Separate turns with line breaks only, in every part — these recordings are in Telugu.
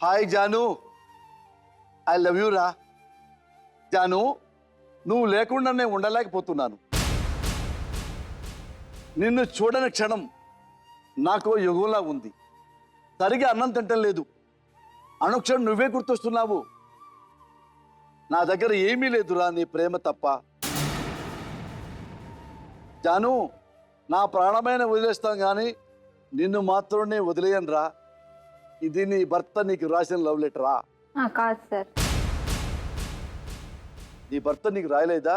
Hi Janu, I love you రా. జాను, నువ్వు లేకుండా నేను ఉండలేకపోతున్నాను. నిన్ను చూడని క్షణం నాకు యుగంలా ఉంది. సరిగా అన్నం తింటం లేదు. అనుక్షణం నువ్వే గుర్తొస్తున్నావు. నా దగ్గర ఏమీ లేదురా, నీ ప్రేమ తప్ప. జాను, నా ప్రాణమైన వదిలేస్తాను కానీ నిన్ను మాత్రమే వదిలేయను రా. ఇది నీ భర్త నీకు రాసిన లవ్ లెటరా?
కాదు సార్.
నీ భర్త నీకు రాయలేదా?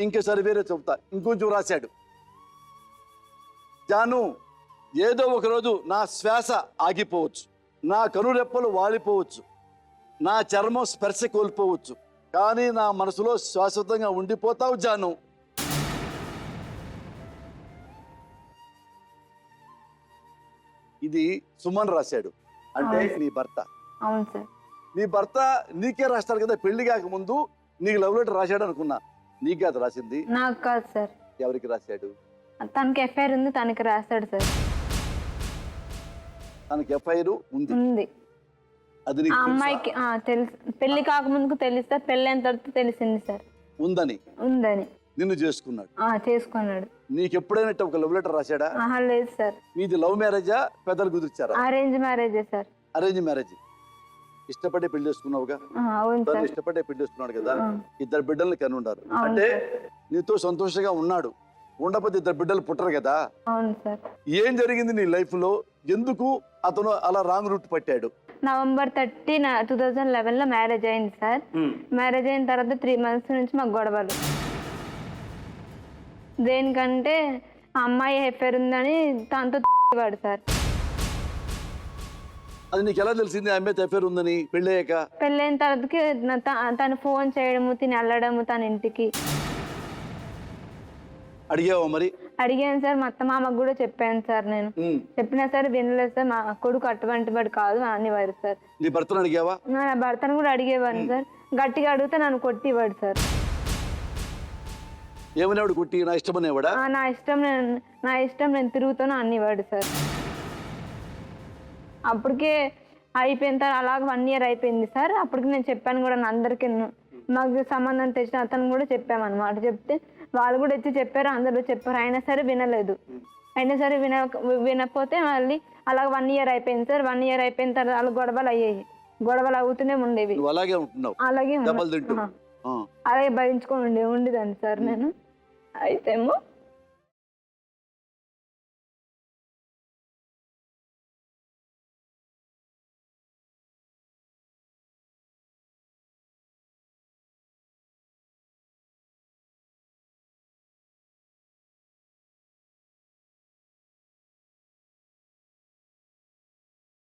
ఇంకోసారి వేరే చెబుతా, ఇంకొంచెం రాశాడు. జాను, ఏదో ఒకరోజు నా శ్వాస ఆగిపోవచ్చు, నా కనురెప్పలు వాలిపోవచ్చు, నా చర్మం స్పర్శ కోల్పోవచ్చు, కానీ నా మనసులో శాశ్వతంగా ఉండిపోతావు జాను. ఇది సుమన్ రాశాడు, అంటే నీ భర్త.
అవును సార్.
నీ భర్త నీకే రాస్తాడు కదా, పెళ్లి కాకముందు నీకు లవ్ లెటర్ రాశాడు అనుకున్నా. నీకు కాదు రాసింది.
నాకు కాదు సార్.
ఎవరికి రాశాడు?
తనకి ఎఫ్ఐఆర్ ఉంది, తనకి రాస్తాడు సార్.
తనకి ఎఫ్ఐఆర్ ఉంది. అది
ఆ అమ్మాయికి తెలుసు. పెళ్లి కాకముందుకు తెలుసు సార్, పెళ్లి అయిన తర్వాత తెలిసింది సార్
ఉందని. నిన్ను చేసుకున్నాడు.
చేసుకున్నాడు.
నీకు ఎప్పుడైనా ఒక లవ్ లెటర్ రాశాడా?
లేదు సార్.
మీది లవ్ మ్యారేజా, పెద్దలు కుదిర్చారా?
అరేంజ్ మ్యారేజే సార్.
Arrange marriage. ఇష్టపడే పెళ్లి చేసుకున్నావుగా?
అవును సార్.
ఇష్టపడే పెళ్లి చేసుకున్నాడు కదా, ఇద్దరు బిడ్డల్ని కని ఉండారు. అంటే నీతో సంతోషంగా ఉన్నాడు. ఉండకపోతే ఇద్దరు బిడ్డలు పుట్టరు కదా.
అవును సార్.
ఏం జరిగింది నీ లైఫ్ లో? ఎందుకు అతను అలా రాంగ్ రూట్ పట్టాడు?
November 30, 2011 లో మ్యారేజ్ అయింది సార్. మ్యారేజ్ అయిన తర్వాత 3 months నుంచి మాకు గొడవలు. దేనికంటే ఆ అమ్మాయి ఎఫ్ఐఆర్ ఉందని తనతో వాడు సార్.
అది నీకు ఎలా తెలిసింది ఆ అమ్మాయి ఎఫ్ఐఆర్ ఉందని? పెళ్ళయ్యాక?
పెళ్ళైన తర్వాతకి తను ఫోన్ చేయడము, తిని వెళ్ళడము తన ఇంటికి.
అడిగావా మరి?
అడిగాను సార్. మా అత్త మామకు కూడా చెప్పాను సార్. నేను చెప్పినా సరే వినలేదు సార్. మా కొడుకు అటువంటి వాడు కాదు అనేవారు సార్.
నీ భర్తను అడిగావా?
నా భర్తను కూడా అడిగేవాడిని సార్. గట్టిగా అడిగితే నన్ను కొట్టివాడు సార్.
ఏమనేవాడు? కొట్టి నా ఇష్టం అనేవాడా?
నా ఇష్టం నేను తిరుగుతాను అనేవాడు సార్. అప్పటికే అయిపోయిన తర్వాత అలాగ 1 year అయిపోయింది సార్. అప్పటికి నేను చెప్పాను కూడా అందరికీ. మాకు సంబంధం తెచ్చిన అతను కూడా చెప్పామన్నమాట. చెప్తే వాళ్ళు కూడా వచ్చి చెప్పారు, అందరూ చెప్పారు. అయినా సరే వినలేదు. అయినా సరే వినకపోతే మళ్ళీ అలాగ 1 year అయిపోయింది సార్. 1 year అయిపోయిన తర్వాత వాళ్ళు గొడవలు అయ్యాయి. గొడవలు అవుతూనే ఉండేవి.
అలాగే ఉంటున్నావు?
అలాగే
అలాగే
భరించుకొని ఉండేదాన్ని సార్ నేను. అయితేమో